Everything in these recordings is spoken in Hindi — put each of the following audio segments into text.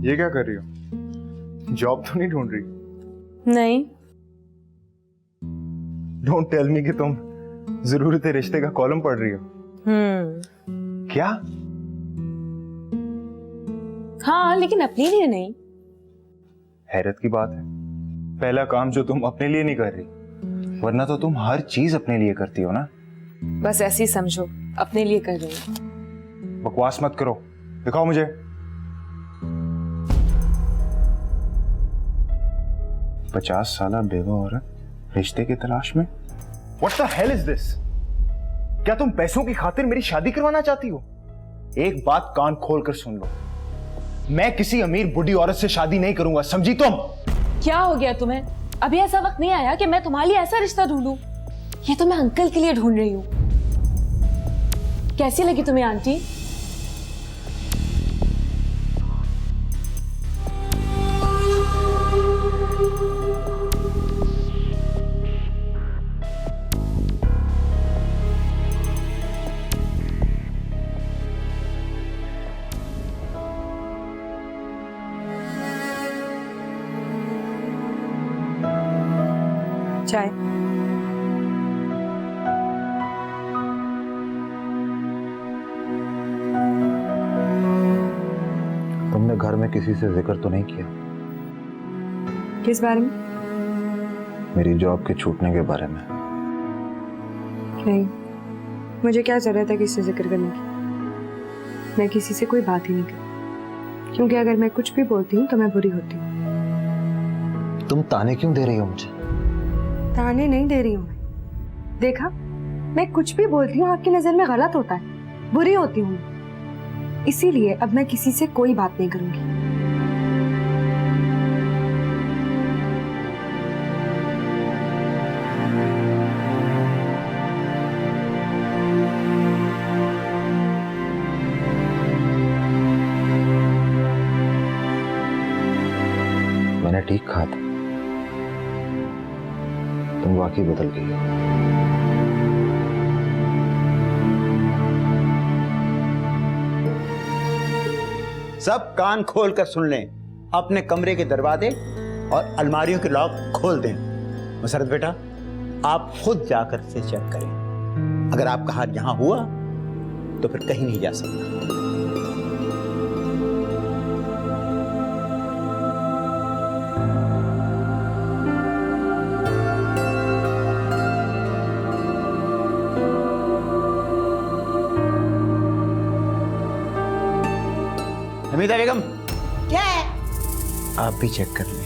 ये क्या कर रही हो? जॉब तो नहीं ढूंढ रही? नहीं। डोंट टेल मी कि तुम जरूरत रिश्ते का कॉलम पढ़ रही हो। क्या? हाँ, लेकिन अपने लिए नहीं। हैरत की बात है, पहला काम जो तुम अपने लिए नहीं कर रही, वरना तो तुम हर चीज अपने लिए करती हो ना। बस ऐसे ही समझो, अपने लिए कर रही हूँ। बकवास मत करो, दिखाओ मुझे। पचास साल बेवा औरत रिश्ते की तलाश में। What the hell is this? क्या तुम पैसों की खातिर मेरी शादी करवाना चाहती हो? एक बात कान खोल कर सुन लो, मैं किसी अमीर बुढ़ी औरत से शादी नहीं करूंगा, समझी तुम? क्या हो गया तुम्हें? अभी ऐसा वक्त नहीं आया कि मैं तुम्हारे लिए ऐसा रिश्ता ढूंढूं। ये तो मैं अंकल के लिए ढूंढ रही हूँ। कैसी लगी तुम्हें आंटी? चाय। तुमने घर में किसी से जिक्र तो नहीं किया? किस बारे में? मेरी जॉब के छूटने के बारे में। नहीं, मुझे क्या जरूरत है किसी से जिक्र करने की। मैं किसी से कोई बात ही नहीं करती, क्योंकि अगर मैं कुछ भी बोलती हूँ तो मैं बुरी होती हूँ। तुम ताने क्यों दे रही हो मुझे? ताने नहीं दे रही हूँ मैं। देखा, मैं कुछ भी बोलती हूँ आपकी नजर में गलत होता है, बुरी होती हूँ। इसीलिए अब मैं किसी से कोई बात नहीं करूंगी। मैंने ठीक कहा था, तुम वाकई बदल गई हो। सब कान खोल कर सुन लें, अपने कमरे के दरवाजे और अलमारियों के लॉक खोल दें। मुसरत बेटा, आप खुद जाकर से चेक करें। अगर आपका हाथ यहां हुआ तो फिर कहीं नहीं जा सकता। हमीदा बेगम, क्या है? आप भी चेक कर लें।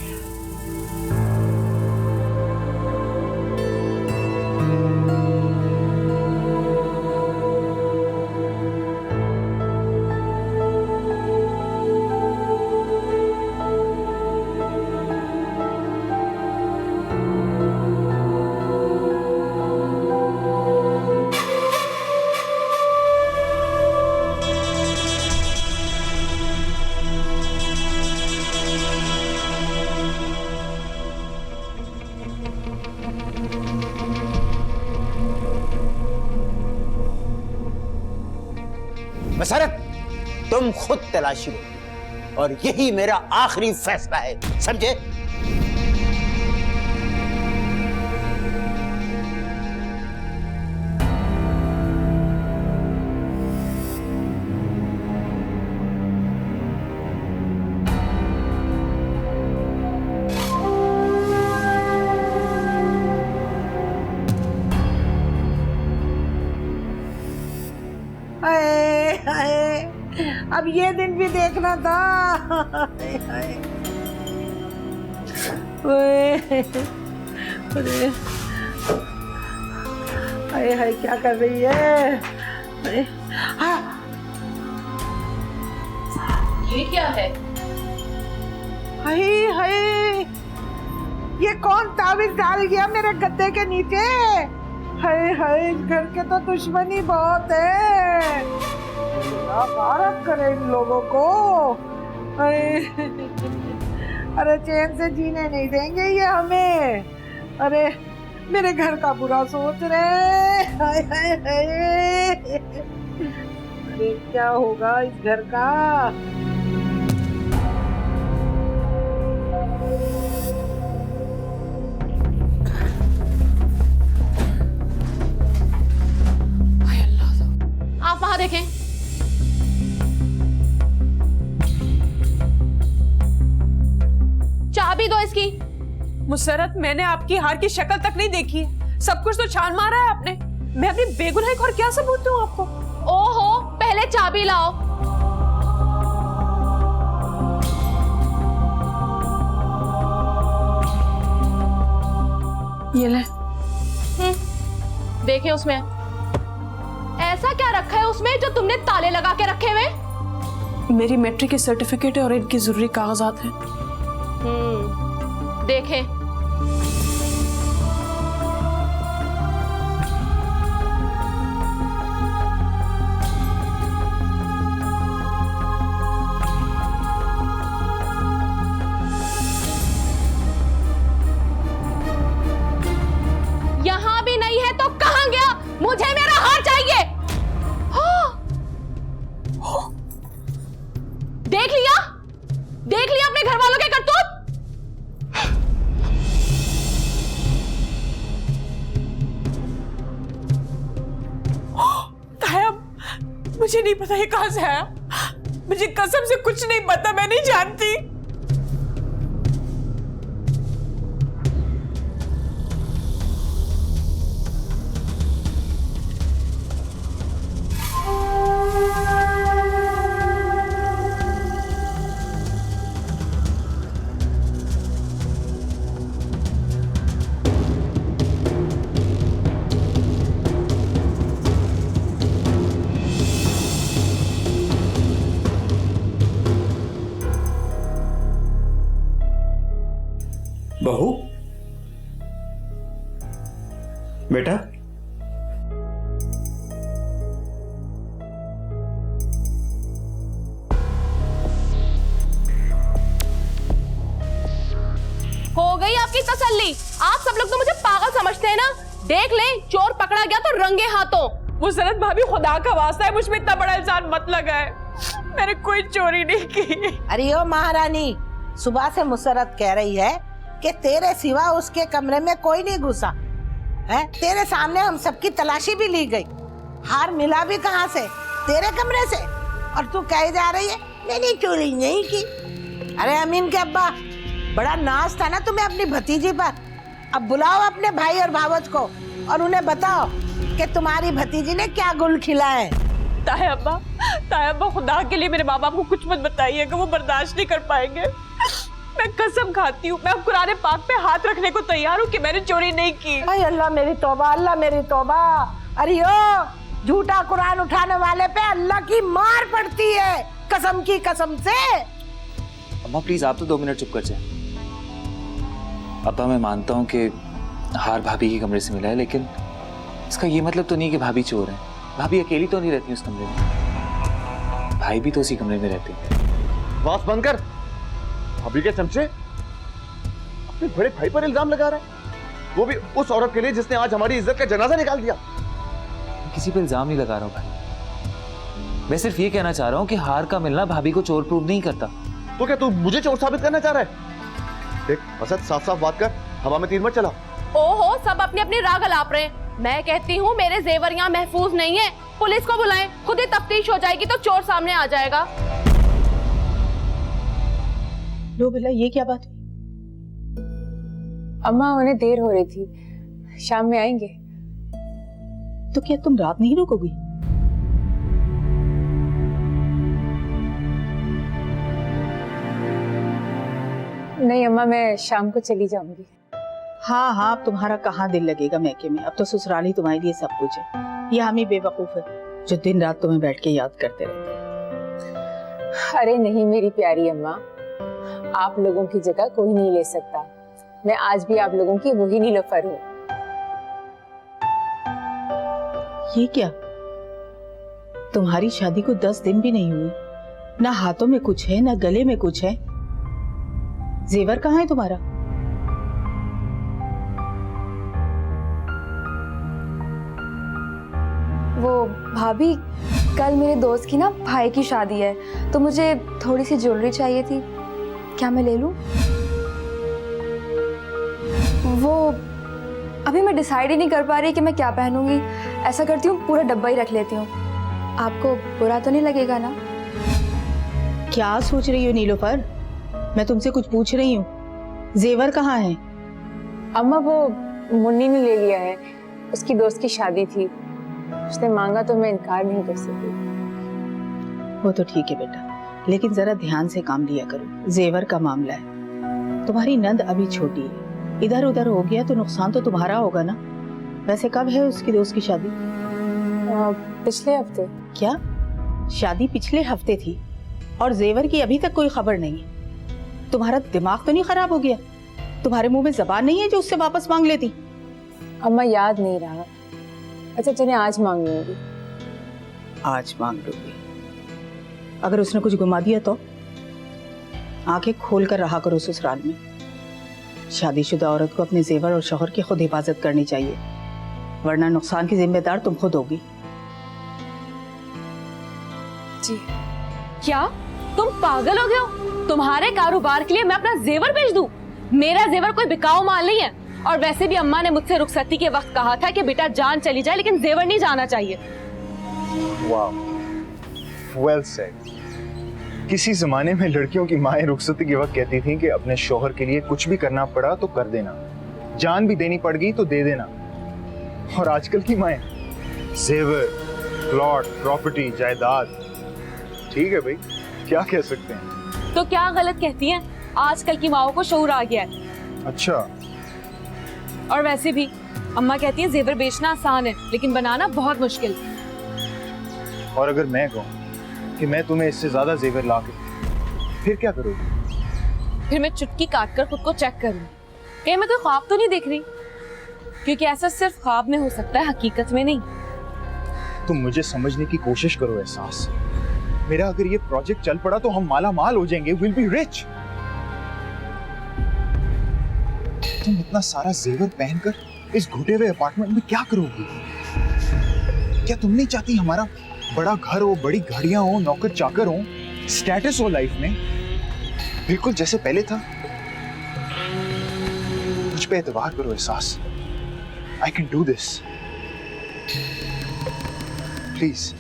मसरत, तुम खुद तलाशी लो और यही मेरा आखिरी फैसला है, समझे? अब ये दिन भी देखना था। अरे हाय हाय, क्या कर रही है? हाँ। ये क्या है? हाय हाय, ये कौन ताबीज डाल गया मेरे गद्दे के नीचे? हाय हाय, इस घर के तो दुश्मन ही बहुत है। भारत करे इन लोगों को। अरे चैन से जीने नहीं देंगे ये हमें। अरे मेरे घर का बुरा सोच रहे। हाय हाय हाय, अरे क्या होगा इस घर का? आप वहां देखें। चाबी दो इसकी। मुसरत, मैंने आपकी हार की शक्ल तक नहीं देखी है, सब कुछ तो छान मारा है आपने। मैं अपनी बेगुनाही को और क्या सबूत दूं आपको? ओहो, पहले चाबी लाओ। ये ले। देखें उसमें ऐसा क्या रखा है उसमें जो तुमने ताले लगा के रखे हुए? मेरी मैट्रिक की सर्टिफिकेट है और इनकी जरूरी कागजात हैं। देखें। यहां भी नहीं है तो कहां गया? मुझे मेरा हार चाहिए। देख लिया? देख लिया अपने घर वालों के करतूत? मुझे नहीं पता ये कहां से आया। मुझे कसम से कुछ नहीं पता, मैं नहीं जानती। बहू, बेटा, हो गई आपकी तसल्ली? आप सब लोग तो मुझे पागल समझते हैं ना। देख ले, चोर पकड़ा गया तो रंगे हाथों। मुसरत भाभी, खुदा का वास्ता है मुझ में इतना बड़ा इल्जाम मत लगाए। मैंने कोई चोरी नहीं की। अरे ओ महारानी, सुबह से मुसरत कह रही है कि तेरे सिवा उसके कमरे में कोई नहीं घुसा है। तेरे सामने हम सबकी तलाशी भी ली गई, हार मिला भी कहाँ से? तेरे कमरे से। और तू कहे जा रही है मैंने चोरी नहीं की। अरे अमीन के अब्बा, बड़ा नाज था ना तुम्हें अपनी भतीजी पर। अब बुलाओ अपने भाई और भावज को और उन्हें बताओ कि तुम्हारी भतीजी ने क्या गुल खिला है। ताया अब्बा, खुदा के लिए मेरे माँ बाप को कुछ मत बताइए कि वो बर्दाश्त नहीं कर पाएंगे। मैं कसम खाती हूँ, मैं अब कुरान पाक पे हाथ रखने को तैयार हूँ कि मैंने चोरी नहीं की। अरे अल्लाह मेरी तौबा, अल्लाह मेरी तौबा। अरे ओ, झूठा कुरान उठाने वाले पे अल्लाह की मार पड़ती है, कसम की कसम से। अम्मा प्लीज आप तो 2 मिनट चुप कर जाए। अब्बा, मैं मानता हूँ कि हार भाभी के कमरे से मिला है, लेकिन इसका ये मतलब तो नहीं कि भाभी चोर है। भाभी अकेली तो नहीं रहती उस कमरे में, भाई भी तो उसी कमरे में रहते हैं। बस बंद कर। भाभी के चमचे अपने बड़े भाई पर इल्जाम लगा रहा है, वो भी उस औरत के लिए जिसने आज हमारी इज्जत का जनाजा निकाल दिया। मैं किसी पर इल्जाम नहीं लगा रहा हूँ भाई, मैं सिर्फ ये कहना चाह रहा हूँ कि हार का मिलना भाभी को चोर प्रूव नहीं करता। तो क्या तू मुझे चोर साबित करना चाह रहा है? देख असद, साफ साफ बात कर, हवा में तीर मत चला। ओहो, सब अपनी अपनी राग अलाप रहे हैं। मैं कहती हूँ मेरे जेवर यहाँ महफूज नहीं है, पुलिस को बुलाएं, खुद ही तफ्तीश हो जाएगी तो चोर सामने आ जाएगा। लो बेला, ये क्या बात? अम्मा, उन्हें देर हो रही थी, शाम में आएंगे। तो क्या तुम रात नहीं रुकोगी? नहीं अम्मा, मैं शाम को चली जाऊंगी। हाँ हाँ, अब तुम्हारा कहाँ दिल लगेगा मैके में। अब तो ससुराल ही तुम्हारे लिए सब कुछ है। ये हम ही बेवकूफ है जो दिन रात तुम्हें बैठ के याद करते रहते हैं। अरे नहीं मेरी प्यारी अम्मा, आप लोगों की जगह कोई नहीं ले सकता। मैं आज भी आप लोगों की वही नीलोफर हूँ। ये क्या, तुम्हारी शादी को 10 दिन भी नहीं हुए, ना हाथों में कुछ है ना गले में कुछ है। जेवर कहाँ है तुम्हारा? वो भाभी, कल मेरे दोस्त की ना भाई की शादी है, तो मुझे थोड़ी सी ज्वेलरी चाहिए थी, क्या मैं ले लूं? वो अभी मैं डिसाइड ही नहीं कर पा रही कि मैं क्या पहनूंगी। ऐसा करती हूँ पूरा डब्बा ही रख लेती हूँ। आपको बुरा तो नहीं लगेगा ना? क्या सोच रही हो नीलोफर? मैं तुमसे कुछ पूछ रही हूँ। जेवर कहाँ है? अम्मा वो मुन्नी ने ले लिया है, उसकी दोस्त की शादी थी, उसने मांगा तो मैं इनकार नहीं कर सकी। वो तो ठीक है बेटा, लेकिन जरा ध्यान से काम लिया करो। जेवर का मामला है, तुम्हारी नंद अभी छोटी है, इधर उधर हो गया तो नुकसान तो तुम्हारा होगा ना। वैसे कब है उसकी दोस्त की शादी? पिछले हफ्ते। क्या शादी पिछले हफ्ते थी और जेवर की अभी तक कोई खबर नहीं है? तुम्हारा दिमाग तो नहीं खराब हो गया? तुम्हारे मुंह में जबान नहीं है जो उससे वापस मांग लेती? अम्मा याद नहीं रहा। अच्छा चलिए आज मांग लूंगी। आज मांग लूंगी? अगर उसने कुछ घुमा दिया तो? आंखें खोल कर रहा करो ससुराल में। शादीशुदा औरत को अपने जेवर और शौहर की खुद हिफाजत करनी चाहिए, वरना नुकसान की जिम्मेदार तुम खुद होगी। जी क्या तुम पागल हो गए हो? तुम्हारे कारोबार के लिए मैं अपना जेवर बेच दूं? मेरा जेवर कोई बिकाऊ माल नहीं है। और वैसे भी अम्मा ने मुझसे रुखसती के वक्त कहा था कि बेटा जान चली जाए लेकिन जेवर नहीं जाना चाहिए। वाह, वेल सेड। किसी जमाने में लड़कियों की माएं रुखसती के वक्त कहती थीं कि अपने शौहर के लिए कुछ भी करना पड़ा तो कर देना, जान भी देनी पड़ गई तो दे देना। और आजकल की माएं जेवर, प्लॉट, प्रॉपर्टी, जायदाद। ठीक है भाई, क्या कह सकते हैं। तो क्या गलत कहती हैं? आजकल की माओं को शऊर आ गया है। अच्छा, और वैसे भी अम्मा कहती है जेवर बेचना आसान है लेकिन बनाना बहुत मुश्किल। और अगर मैं कहूँ कि मैं तुम्हें इससे ज्यादा जेवर ला के, फिर क्या करोगे? फिर मैं चुटकी काटकर खुद को चेक करूंगी कहीं मैं कोई ख्वाब तो नहीं देख रही, क्योंकि ऐसा सिर्फ ख्वाब में हो सकता है, हकीकत में नहीं। तुम मुझे समझने की कोशिश करो एहसास। मेरा अगर ये प्रोजेक्ट चल पड़ा तो हम माला माल हो जाएंगे, विल बी रिच। तुम इतना सारा जेवर पहनकर इस घुटे हुए अपार्टमेंट में क्या करोगी? क्या तुम नहीं चाहती हमारा बड़ा घर हो, बड़ी गाड़ियां हो, नौकर चाकर हो, स्टेटस हो लाइफ में, बिल्कुल जैसे पहले था? मुझ पे एतबार करो एहसास। I can do this, please.